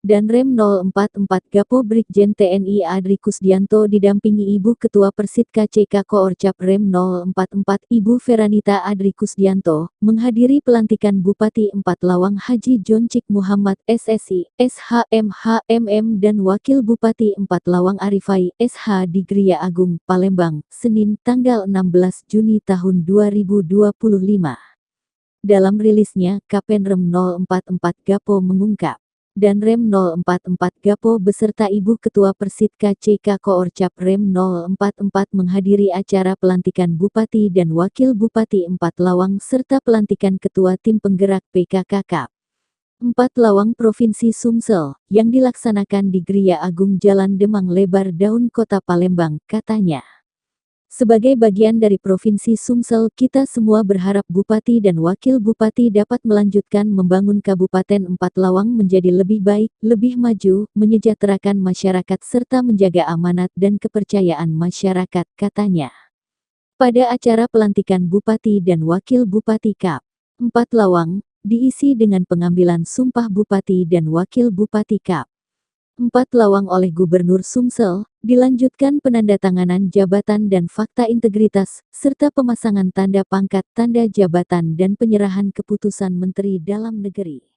Danrem 044 Gapo Brigjen TNI Adri Kusdianto didampingi Ibu Ketua Persit KCK Koorcap Rem 044 Ibu Feranita Adri Kusdianto, menghadiri pelantikan Bupati 4 Lawang Haji Joncik Muhammad SSI, SHMHMM dan Wakil Bupati 4 Lawang Arifai, SH di Gria Agung, Palembang, Senin, tanggal 16 Juni tahun 2025. Dalam rilisnya, Kapenrem 044 Gapo mengungkap, Danrem 044 Gapo beserta Ibu Ketua Persit KCK Koorcap Rem 044 menghadiri acara pelantikan Bupati dan Wakil Bupati 4 Lawang serta pelantikan Ketua Tim Penggerak PKKK 4 Lawang Provinsi Sumsel, yang dilaksanakan di Gria Agung Jalan Demang Lebar Daun Kota Palembang, katanya. Sebagai bagian dari Provinsi Sumsel, kita semua berharap Bupati dan Wakil Bupati dapat melanjutkan membangun Kabupaten 4 Lawang menjadi lebih baik, lebih maju, menyejahterakan masyarakat serta menjaga amanat dan kepercayaan masyarakat, katanya. Pada acara pelantikan Bupati dan Wakil Bupati KAP 4 Lawang, diisi dengan pengambilan sumpah Bupati dan Wakil Bupati KAP 4 Lawang oleh Gubernur Sumsel, dilanjutkan penandatanganan jabatan dan fakta integritas, serta pemasangan tanda pangkat, tanda jabatan dan penyerahan keputusan Menteri Dalam Negeri.